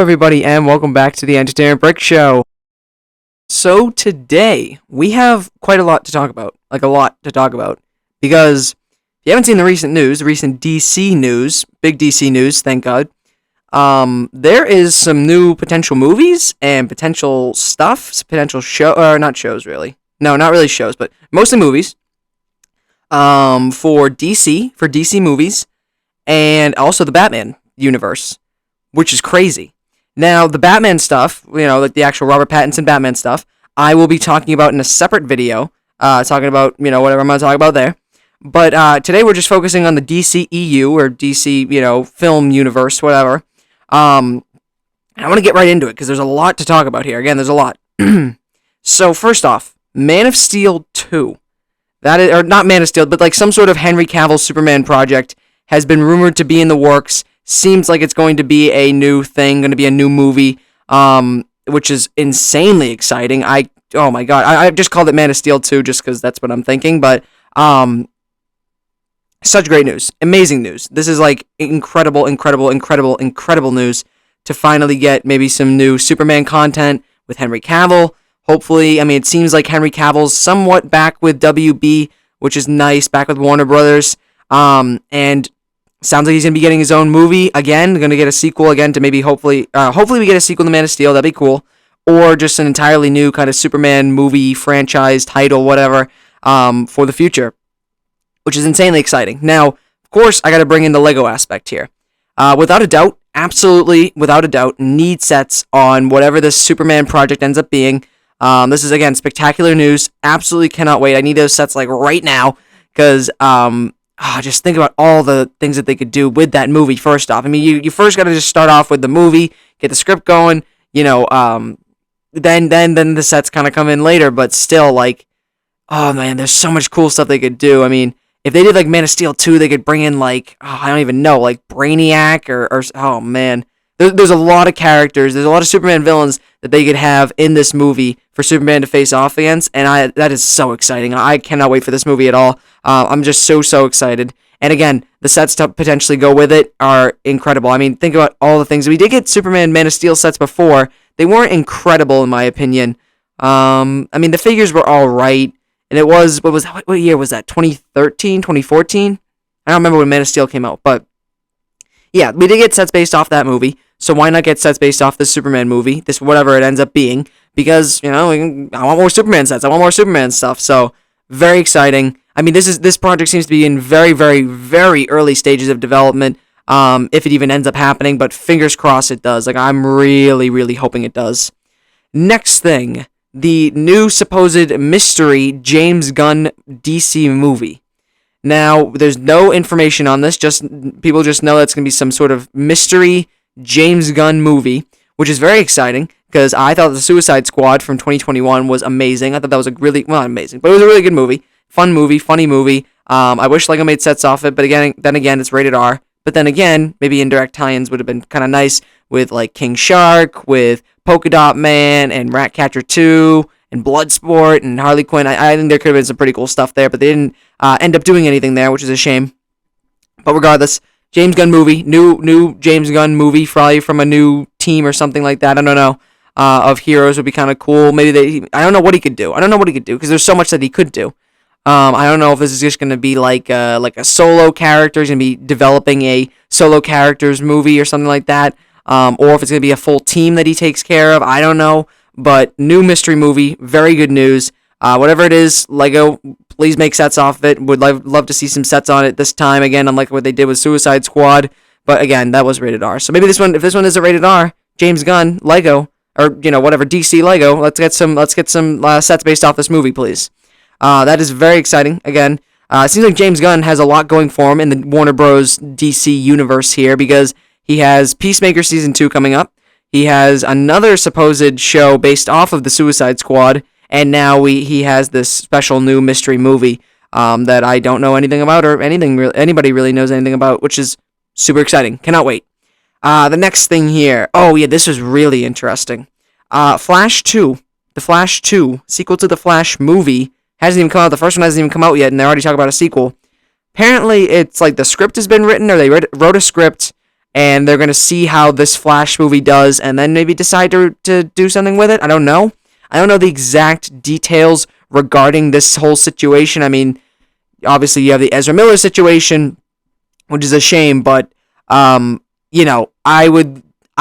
Everybody, and welcome back to the Entertainment Brick Show. So today we have quite a lot to talk about, because if you haven't seen the recent news, the recent DC news, big DC news, thank God. There is some new potential movies and potential stuff, potential not shows really, no, not really shows, but mostly movies. For DC movies, and also the Batman universe, which is crazy. Now, the Batman stuff, like the actual Robert Pattinson Batman stuff, I will be talking about in a separate video, talking about, whatever I'm going to talk about there. But today we're just focusing on the DCEU, or DC, film universe, whatever. And I want to get right into it, because there's a lot to talk about here. Again, there's a lot. So, first off, Man of Steel 2. That is, or not Man of Steel, but like some sort of Henry Cavill Superman project has been rumored to be in the works. Seems like it's going to be a new thing, going to be a new movie, which is insanely exciting. Oh my god, I just called it Man of Steel 2 just because that's what I'm thinking, but such great news, amazing news. This is like incredible news to finally get maybe some new Superman content with Henry Cavill. Hopefully, I mean, it seems like Henry Cavill's somewhat back with WB, which is nice, back with Warner Brothers, and sounds like he's going to be getting his own movie again, going to get a sequel again to maybe hopefully we get a sequel to Man of Steel, that'd be cool, or just an entirely new kind of Superman movie franchise title, whatever, for the future, which is insanely exciting. Now, of course, I got to bring in the Lego aspect here. Without a doubt, absolutely, without a doubt, need sets on whatever this Superman project ends up being. This is, again, spectacular news. Absolutely cannot wait. I need those sets, like, right now, because, just think about all the things that they could do with that movie, first off. I mean, you first got to just start off with the movie, get the script going, then the sets kind of come in later, but still, like, oh, man, there's so much cool stuff they could do. I mean, if they did, like, Man of Steel 2, they could bring in, like, I don't even know, like, Brainiac, or oh, man. There's a lot of characters, there's a lot of Superman villains that they could have in this movie for Superman to face off against, and that is so exciting. I cannot wait for this movie at all. I'm just so excited. And again, the sets to potentially go with it are incredible. I mean, think about all the things. We did get Superman Man of Steel sets before. They weren't incredible, in my opinion. I mean, the figures were all right, and it was, what year was that? 2013, 2014? I don't remember when Man of Steel came out, but yeah, we did get sets based off that movie. So why not get sets based off this Superman movie, this whatever it ends up being, because, I want more Superman sets, I want more Superman stuff, so very exciting. I mean, this project seems to be in very early stages of development, if it even ends up happening, but fingers crossed it does. Like, I'm really hoping it does. Next thing, the new supposed mystery James Gunn DC movie. Now, there's no information on this, people just know that's going to be some sort of mystery James Gunn movie, which is very exciting, because I thought the Suicide Squad from 2021 was amazing. I thought that was not amazing, but it was a really good movie. Fun movie, funny movie. I wish Lego made sets off it, but then again, it's rated R. But then again, maybe indirect tie-ins would have been kind of nice with, like, King Shark, with Polka Dot Man, and Ratcatcher 2, and Bloodsport, and Harley Quinn. I think there could have been some pretty cool stuff there, but they didn't end up doing anything there, which is a shame. But regardless, James Gunn movie, new James Gunn movie, probably from a new team or something like that. I don't know. Of heroes would be kind of cool. Maybe I don't know what he could do. Because there's so much that he could do. I don't know if this is just going to be like a solo character. He's going to be developing a solo characters movie or something like that. Or if it's going to be a full team that he takes care of. I don't know. But new mystery movie, very good news. Whatever it is, Lego, please make sets off of it. Would love to see some sets on it this time. Again, unlike what they did with Suicide Squad. But again, that was rated R. So maybe if this one isn't rated R, James Gunn, Lego, or whatever, DC Lego, let's get some sets based off this movie, please. That is very exciting. Again, it seems like James Gunn has a lot going for him in the Warner Bros. DC universe here, because he has Peacemaker Season 2 coming up. He has another supposed show based off of the Suicide Squad, and now he has this special new mystery movie that I don't know anything about, or anybody really knows anything about, which is super exciting. Cannot wait. The next thing here. Oh, yeah, this is really interesting. Flash 2. The Flash 2, sequel to the Flash movie, hasn't even come out. The first one hasn't even come out yet, and they're already talking about a sequel. Apparently, it's like the script has been written, or they wrote a script, and they're going to see how this Flash movie does, and then maybe decide to do something with it. I don't know. I don't know the exact details regarding this whole situation. I mean, obviously you have the Ezra Miller situation, which is a shame, but I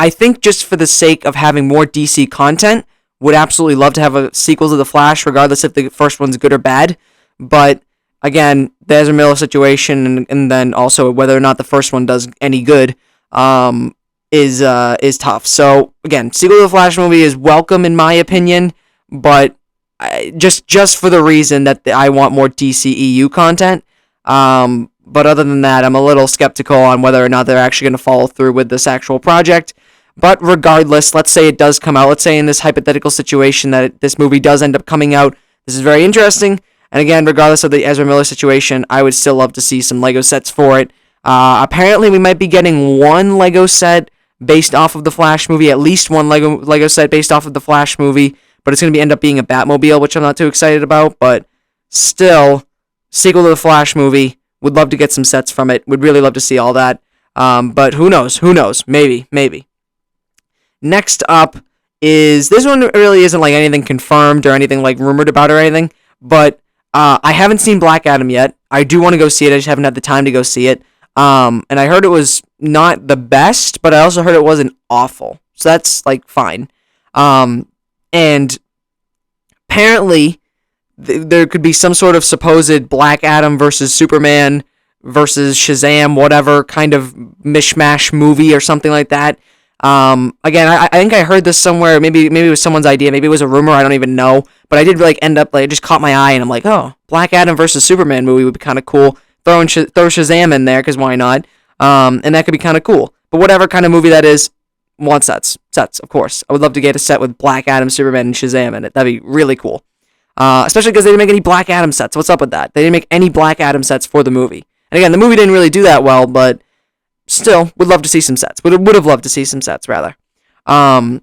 think just for the sake of having more DC content, would absolutely love to have a sequel to The Flash, regardless if the first one's good or bad. But again, the Ezra Miller situation, and then also whether or not the first one does any good, is tough. So again, sequel to The Flash movie is welcome in my opinion, but just for the reason that I want more DCEU content. But other than that, I'm a little skeptical on whether or not they're actually going to follow through with this actual project. But regardless, let's say it does come out. Let's say in this hypothetical situation that this movie does end up coming out. This is very interesting. And again, regardless of the Ezra Miller situation, I would still love to see some Lego sets for it. Apparently, we might be getting one Lego set based off of the Flash movie. At least one Lego set based off of the Flash movie. But it's going to end up being a Batmobile, which I'm not too excited about. But still, sequel to the Flash movie. Would love to get some sets from it. Would really love to see all that. But who knows? Who knows? Maybe. Next up is, this one really isn't like anything confirmed or anything like rumored about or anything, but I haven't seen Black Adam yet. I do want to go see it. I just haven't had the time to go see it. And I heard it was not the best, but I also heard it wasn't awful. So that's like fine. And apparently there could be some sort of supposed Black Adam versus Superman versus Shazam, whatever kind of mishmash movie or something like that. Again, I think I heard this somewhere. Maybe it was someone's idea. Maybe it was a rumor. I don't even know. But I did like end up like, it just caught my eye, and I'm like, oh, Black Adam versus Superman movie would be kind of cool. Throw Shazam in there, because why not? And that could be kind of cool. But whatever kind of movie that is, want sets, of course. I would love to get a set with Black Adam, Superman, and Shazam in it. That'd be really cool. Especially because they didn't make any Black Adam sets. What's up with that? They didn't make any Black Adam sets for the movie. And again, the movie didn't really do that well, but still, would love to see some sets. Would have loved to see some sets, rather. And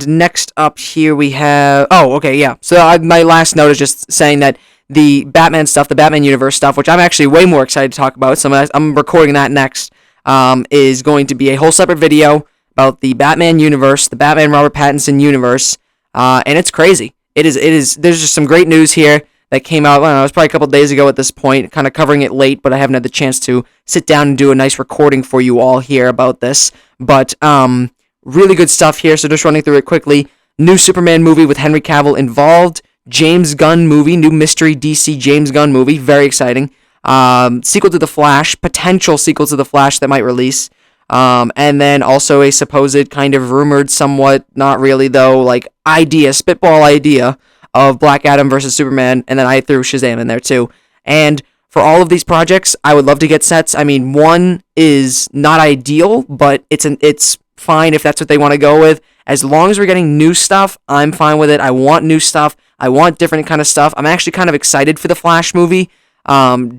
next up here we have... Oh, okay, yeah. So my last note is just saying that the Batman stuff, the Batman Universe stuff, which I'm actually way more excited to talk about, so I'm recording that next, is going to be a whole separate video about the Batman Universe, the Batman Robert Pattinson Universe, and it's crazy. It is. There's just some great news here that came out, I don't know, it was probably a couple days ago at this point, kind of covering it late, but I haven't had the chance to sit down and do a nice recording for you all here about this. But, really good stuff here, so just running through it quickly. New Superman movie with Henry Cavill involved. James Gunn movie, new mystery DC James Gunn movie, very exciting. Sequel to The Flash, potential sequel to The Flash that might release. And then also a supposed kind of rumored, somewhat, not really though, like spitball idea of Black Adam versus Superman, and then I threw Shazam in there too. And for all of these projects, I would love to get sets. I mean, one is not ideal, but it's fine if that's what they want to go with. As long as we're getting new stuff, I'm fine with it. I want new stuff. I want different kind of stuff. I'm actually kind of excited for the Flash movie, but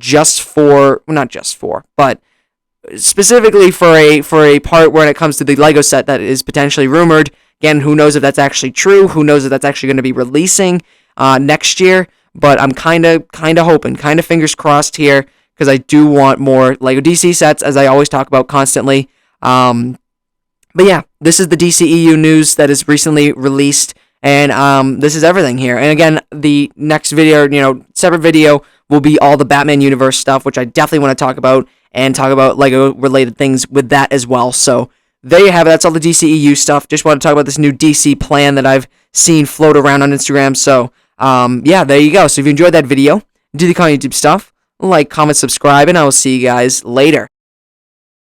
specifically for a part when it comes to the Lego set that is potentially rumored. Again, who knows if that's actually true? Who knows if that's actually going to be releasing next year? But I'm kind of hoping, kind of fingers crossed here, because I do want more Lego DC sets, as I always talk about constantly. But yeah, this is the DCEU news that is recently released, and this is everything here. And again, the next video, separate video, will be all the Batman Universe stuff, which I definitely want to talk about, and talk about Lego-related things with that as well. So there you have it. That's all the DCEU stuff. Just want to talk about this new DC plan that I've seen float around on Instagram. So, yeah, there you go. So if you enjoyed that video, do the kind of YouTube stuff, like, comment, subscribe, and I will see you guys later.